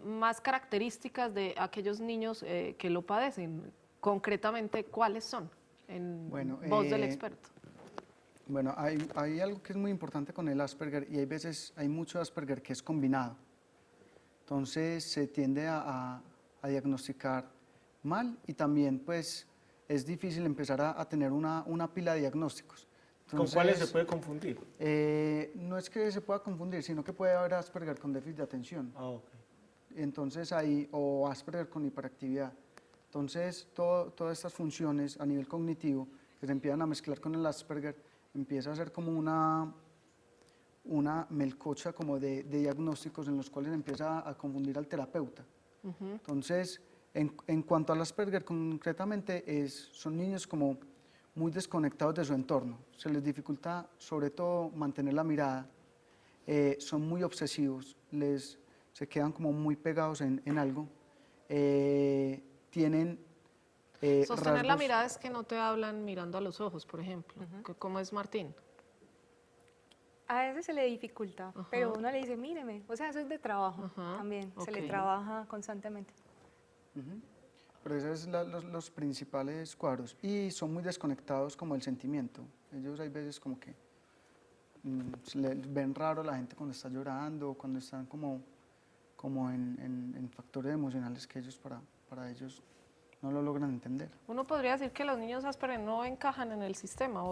más características de aquellos niños que lo padecen. Concretamente, ¿cuáles son? En voz del experto. Bueno, hay algo que es muy importante con el Asperger y hay mucho Asperger que es combinado. Entonces se tiende a diagnosticar mal y también pues es difícil empezar a tener una pila de diagnósticos. Entonces, ¿con cuáles se puede confundir? No es que se pueda confundir, sino que puede haber Asperger con déficit de atención. Entonces o Asperger con hiperactividad. Entonces todas estas funciones a nivel cognitivo que se empiezan a mezclar con el Asperger empieza a ser como una melcocha como de diagnósticos en los cuales empieza a confundir al terapeuta. Entonces, en cuanto al Asperger concretamente, son niños como muy desconectados de su entorno. Se les dificulta sobre todo mantener la mirada, son muy obsesivos, se quedan como muy pegados en algo, tienen Sostener la rasgos. mirada es que no te hablan mirando a los ojos, por ejemplo. ¿Cómo es Martín? A veces se le dificulta, pero uno le dice, míreme, o sea, eso es de trabajo también, se le trabaja constantemente. Pero esos son los principales cuadros y son muy desconectados como del sentimiento. Ellos hay veces como que ven raro a la gente cuando está llorando, cuando están como en factores emocionales que ellos para ellos no lo logran entender. Uno podría decir que los niños Asperger no encajan en el sistema.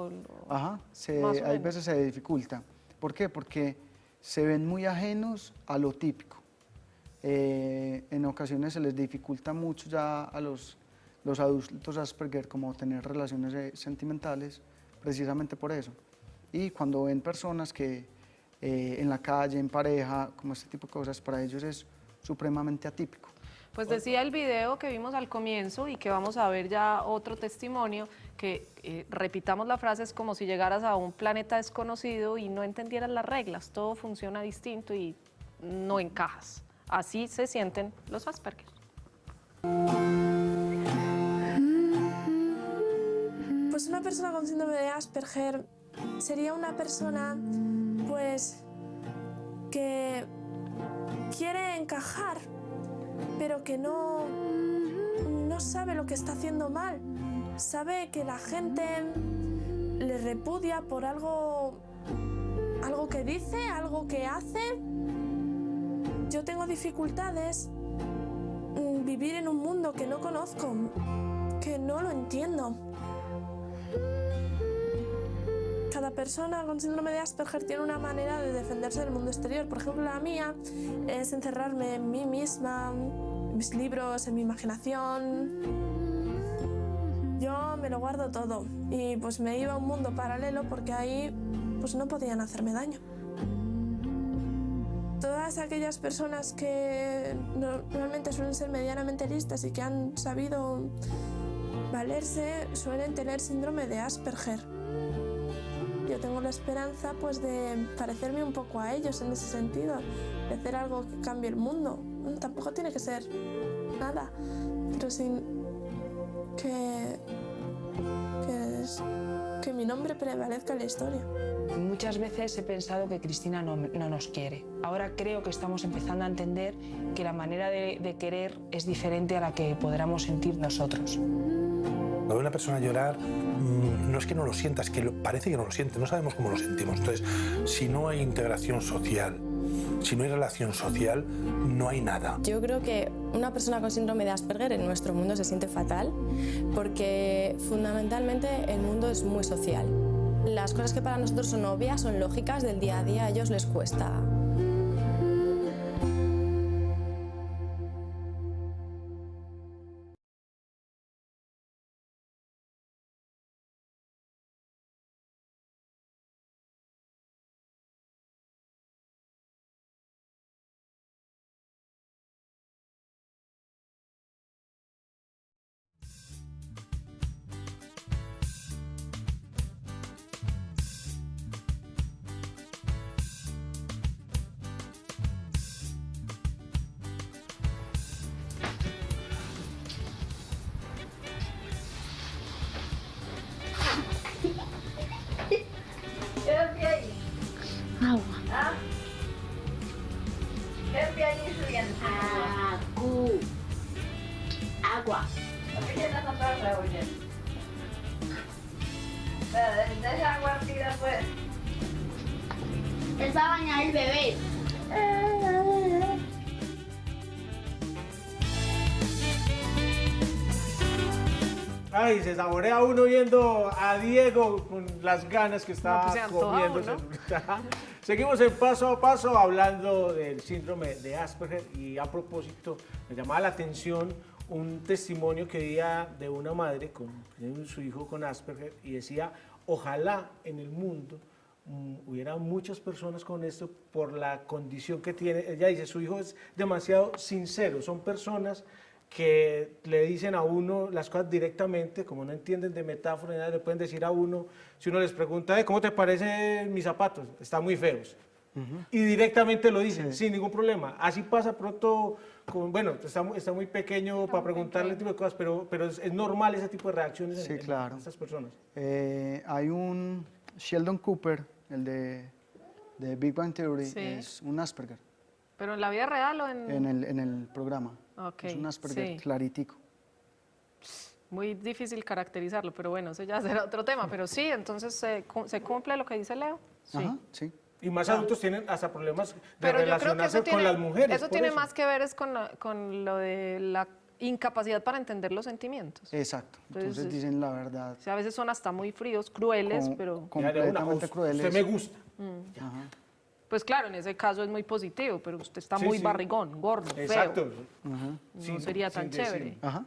Hay veces se dificulta. ¿Por qué? Porque se ven muy ajenos a lo típico. En ocasiones se les dificulta mucho ya a los adultos Asperger como tener relaciones sentimentales, precisamente por eso. Y cuando ven personas que en la calle, en pareja, como este tipo de cosas, para ellos es supremamente atípico. Pues decía el video que vimos al comienzo y que vamos a ver ya otro testimonio, que repitamos la frase, es como si llegaras a un planeta desconocido y no entendieras las reglas, todo funciona distinto y no encajas. Así se sienten los Asperger. Pues una persona con síndrome de Asperger sería una persona pues que quiere encajar, pero que no sabe lo que está haciendo mal. Sabe que la gente le repudia por algo que dice, algo que hace. Yo tengo dificultades vivir en un mundo que no conozco, que no lo entiendo. Cada persona con síndrome de Asperger tiene una manera de defenderse del mundo exterior. Por ejemplo, la mía es encerrarme en mí misma, en mis libros, en mi imaginación. Yo me lo guardo todo y pues me iba a un mundo paralelo porque ahí pues no podían hacerme daño. Todas aquellas personas que normalmente suelen ser medianamente listas y que han sabido valerse suelen tener síndrome de Asperger. Yo tengo la esperanza pues de parecerme un poco a ellos en ese sentido, de hacer algo que cambie el mundo. Tampoco tiene que ser nada, pero sin que mi nombre prevalezca en la historia. Muchas veces he pensado que Cristina no nos quiere. Ahora creo que estamos empezando a entender que la manera de querer es diferente a la que podamos sentir nosotros. Cuando una persona llorar, no es que no lo sienta, es que parece que no lo siente, no sabemos cómo lo sentimos. Entonces, si no hay integración social, si no hay relación social, no hay nada. Yo creo que una persona con síndrome de Asperger en nuestro mundo se siente fatal porque fundamentalmente el mundo es muy social. Las cosas que para nosotros son obvias, son lógicas del día a día, a ellos les cuesta. Agua. Agua. Es para bañar el bebé. Ay, se saborea uno viendo a Diego con las ganas que está comiéndose. ¿no? Seguimos en Paso a Paso hablando del síndrome de Asperger y a propósito me llamaba la atención un testimonio que había de una madre con su hijo con Asperger y decía, ojalá en el mundo hubiera muchas personas con esto por la condición que tiene. Ella dice, su hijo es demasiado sincero, son personas que le dicen a uno las cosas directamente, como no entienden de metáfora, nada, le pueden decir a uno, si uno les pregunta, ¿cómo te parecen mis zapatos? Están muy feos. Y directamente lo dicen, sin ningún problema. Así pasa pronto, bueno, está muy pequeño para preguntarle ese tipo de cosas, pero es normal ese tipo de reacciones en estas personas. Hay un Sheldon Cooper, el de Big Bang Theory, es un Asperger. ¿Pero en la vida real o en...? En el programa. Okay, es un Asperger claritico. Muy difícil caracterizarlo, pero bueno, eso ya será otro tema. Pero sí, entonces se cumple lo que dice Leo. Sí. Ajá, sí. Y más adultos tienen hasta problemas de relacionarse con las mujeres. Eso tiene más que ver es con lo de la incapacidad para entender los sentimientos. Exacto. Entonces dicen la verdad. O sea, a veces son hasta muy fríos, crueles, pero... Completamente crueles. Usted me gusta. Ajá. Pues claro, en ese caso es muy positivo, pero usted está Sí, muy sí. barrigón, gordo, Exacto. feo. Sí, No sería tan sin decir. chévere. Ajá.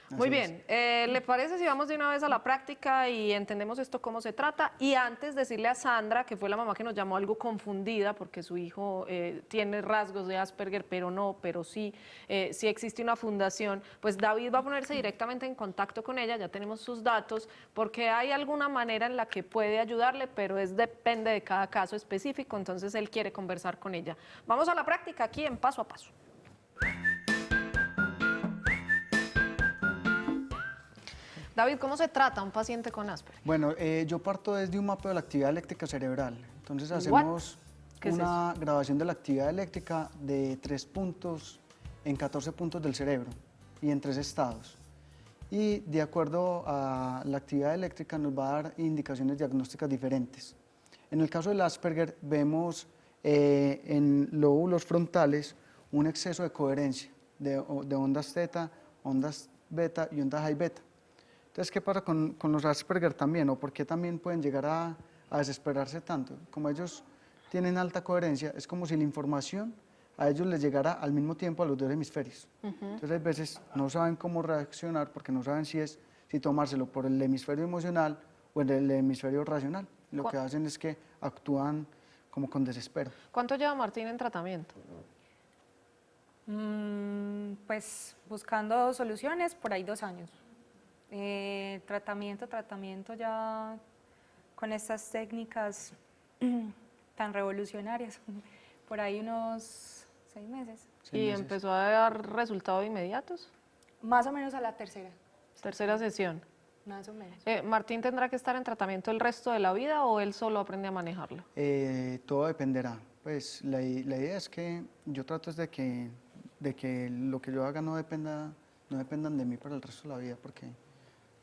Muy Así bien, ¿le parece si vamos de una vez a la práctica y entendemos esto cómo se trata? Y antes decirle a Sandra, que fue la mamá que nos llamó algo confundida porque su hijo tiene rasgos de Asperger, pero sí existe una fundación, pues David va a ponerse directamente en contacto con ella, ya tenemos sus datos, porque hay alguna manera en la que puede ayudarle, pero depende de cada caso específico, entonces él quiere conversar con ella. Vamos a la práctica aquí en Paso a Paso. David, ¿cómo se trata a un paciente con Asperger? Bueno, yo parto desde un mapeo de la actividad eléctrica cerebral. Entonces hacemos ¿Qué es una grabación de la actividad eléctrica de 3 puntos en 14 puntos del cerebro y en 3 estados. Y de acuerdo a la actividad eléctrica nos va a dar indicaciones diagnósticas diferentes. En el caso del Asperger vemos en lóbulos frontales un exceso de coherencia de ondas teta, ondas beta y ondas high beta. Entonces, ¿qué pasa con los Asperger también? ¿O por qué también pueden llegar a desesperarse tanto? Como ellos tienen alta coherencia, es como si la información a ellos les llegara al mismo tiempo a los dos hemisferios. Entonces, a veces no saben cómo reaccionar porque no saben si tomárselo por el hemisferio emocional o en el hemisferio racional. Lo que hacen es que actúan como con desespero. ¿Cuánto lleva Martín en tratamiento? Pues buscando soluciones, por ahí 2 años. Tratamiento ya con estas técnicas tan revolucionarias, por ahí unos 6 meses. ¿Y empezó a dar resultados inmediatos? Más o menos a la tercera. Tercera sesión. Más o menos. ¿Martín tendrá que estar en tratamiento el resto de la vida o él solo aprende a manejarlo? Todo dependerá. Pues la idea es que yo trato es de que lo que yo haga no dependan de mí para el resto de la vida, porque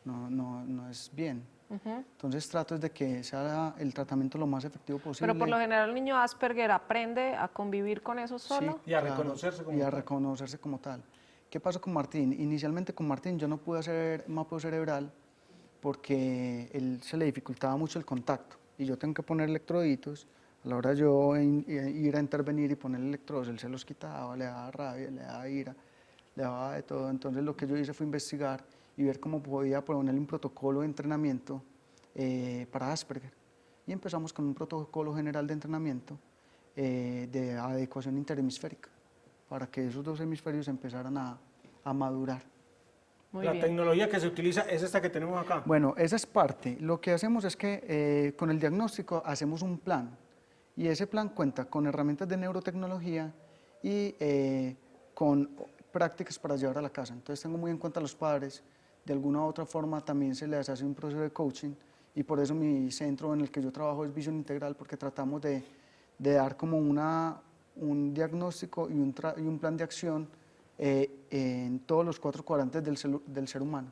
no es bien. Entonces trato es de que sea el tratamiento lo más efectivo posible. Pero por lo general el niño Asperger aprende a convivir con eso solo. Sí, y a reconocerse como tal. ¿Qué pasó con Martín? Inicialmente con Martín yo no pude hacer mapeo cerebral porque él se le dificultaba mucho el contacto y yo tengo que poner electroditos. A la hora de yo ir a intervenir y poner electrodos, él se los quitaba, le daba rabia, le daba ira, le daba de todo. Entonces lo que yo hice fue investigar y ver cómo podía ponerle un protocolo de entrenamiento para Asperger. Y empezamos con un protocolo general de entrenamiento de adecuación interhemisférica, para que esos dos hemisferios empezaran a madurar. La tecnología que se utiliza es esta que tenemos acá. Bueno, esa es parte. Lo que hacemos es que con el diagnóstico hacemos un plan, y ese plan cuenta con herramientas de neurotecnología y con prácticas para llevar a la casa. Entonces tengo muy en cuenta a los padres. De alguna u otra forma también se les hace un proceso de coaching, y por eso mi centro en el que yo trabajo es Visión Integral, porque tratamos de dar como un diagnóstico y un plan de acción en todos los 4 cuadrantes del ser humano.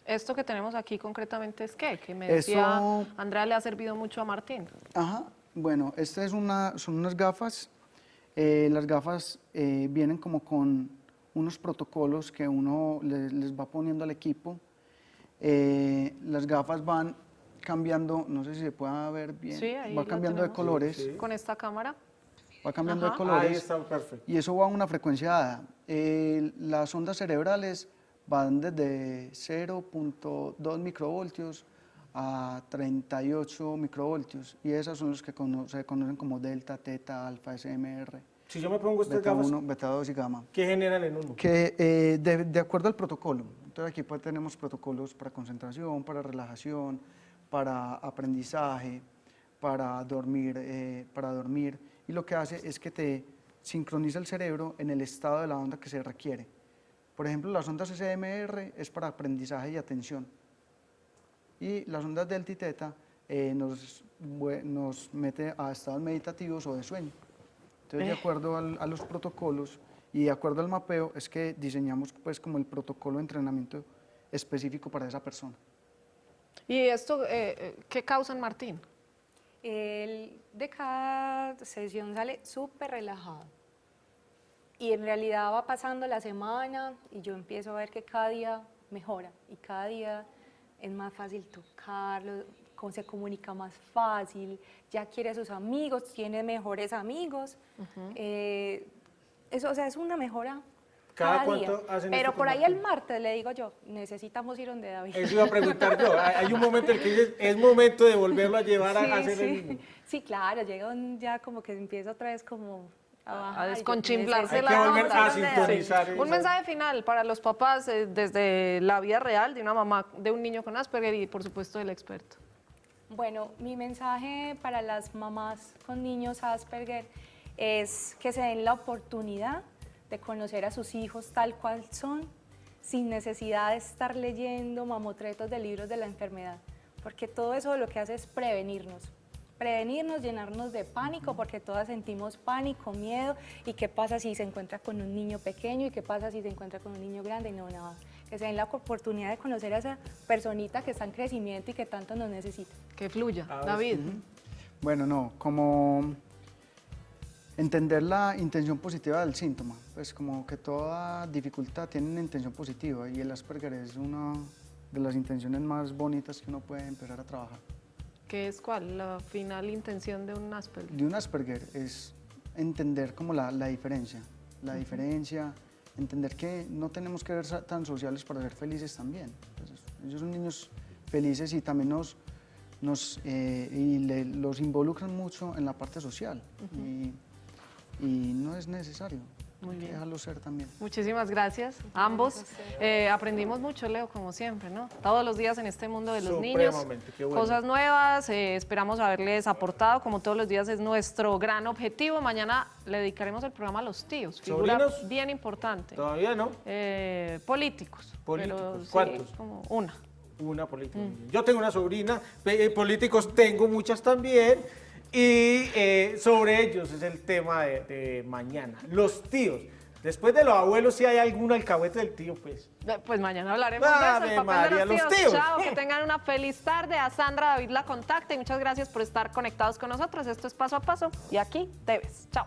¿Esto que tenemos aquí concretamente es qué? Que me decía Andrea le ha servido mucho a Martín. Ajá, bueno, estas son unas gafas. Las gafas vienen como con unos protocolos que uno les va poniendo al equipo. Las gafas van cambiando, no sé si se pueda ver bien, sí, ahí va cambiando de colores. Sí. ¿Con esta cámara? Va cambiando de colores. Ahí está, perfecto. Y eso va a una frecuencia dada. Las ondas cerebrales van desde 0.2 microvoltios a 38 microvoltios, y esas son los que se conocen como delta, teta, alfa, SMR. Si yo me pongo estas beta gafas, 1, beta 2 y gamma. ¿qué generan en uno? Que de acuerdo al protocolo. Entonces aquí pues tenemos protocolos para concentración, para relajación, para aprendizaje, para dormir, y lo que hace es que te sincroniza el cerebro en el estado de la onda que se requiere. Por ejemplo, las ondas SMR es para aprendizaje y atención, y las ondas delta y teta nos mete a estados meditativos o de sueño. Entonces, de acuerdo a los protocolos y de acuerdo al mapeo, es que diseñamos pues como el protocolo de entrenamiento específico para esa persona. ¿Y esto qué causa en Martín? Él de cada sesión sale súper relajado, y en realidad va pasando la semana y yo empiezo a ver que cada día mejora y cada día es más fácil tocarlo, se comunica más fácil, ya quiere a sus amigos, tiene mejores amigos. Eso, o sea, es una mejora cada día. Hacen Pero esto por con ahí el martes le digo yo, necesitamos ir donde David. Eso iba a preguntar yo. Hay un momento en que dices, es momento de volverlo a llevar Sí, a hacer sí. el mismo. Sí, claro, llega ya como que empieza otra vez como a desconchimblarse Hay la que volver a vamos sintonizar. Un mensaje final para los papás desde la vida real de una mamá de un niño con Asperger y por supuesto del experto. Bueno, mi mensaje para las mamás con niños Asperger es que se den la oportunidad de conocer a sus hijos tal cual son, sin necesidad de estar leyendo mamotretos de libros de la enfermedad, porque todo eso lo que hace es prevenirnos, llenarnos de pánico, porque todas sentimos pánico, miedo, y qué pasa si se encuentra con un niño pequeño y qué pasa si se encuentra con un niño grande, y no, nada. Que se den la oportunidad de conocer a esa personita que está en crecimiento y que tanto nos necesita. Que fluya. David. Bueno, no, como entender la intención positiva del síntoma, pues como que toda dificultad tiene una intención positiva y el Asperger es una de las intenciones más bonitas que uno puede empezar a trabajar. ¿Qué es cuál? La final intención de un Asperger. De un Asperger es entender como la diferencia, entender que no tenemos que ser tan sociales para ser felices también. Entonces, ellos son niños felices y también los involucran mucho en la parte social y no es necesario. Muy bien. Déjalo ser también. Muchísimas gracias a ambos. Aprendimos mucho, Leo, como siempre, ¿no? Todos los días en este mundo de los niños, qué bueno. cosas nuevas, esperamos haberles aportado, como todos los días es nuestro gran objetivo. Mañana le dedicaremos el programa a los tíos, figura ¿Sobrinos? bien importante. Todavía no. Políticos. Pero sí, ¿cuántos? como una. Una política. Yo tengo una sobrina, políticos tengo muchas también. Y sobre ellos es el tema de mañana. Los tíos. Después de los abuelos, si hay algún alcahuete del tío, pues. Pues mañana hablaremos de eso, el papel María, de los los tíos. tíos. Chao, que tengan una feliz tarde. A Sandra David la contacta y muchas gracias por estar conectados con nosotros. Esto es Paso a Paso y aquí te ves. Chao.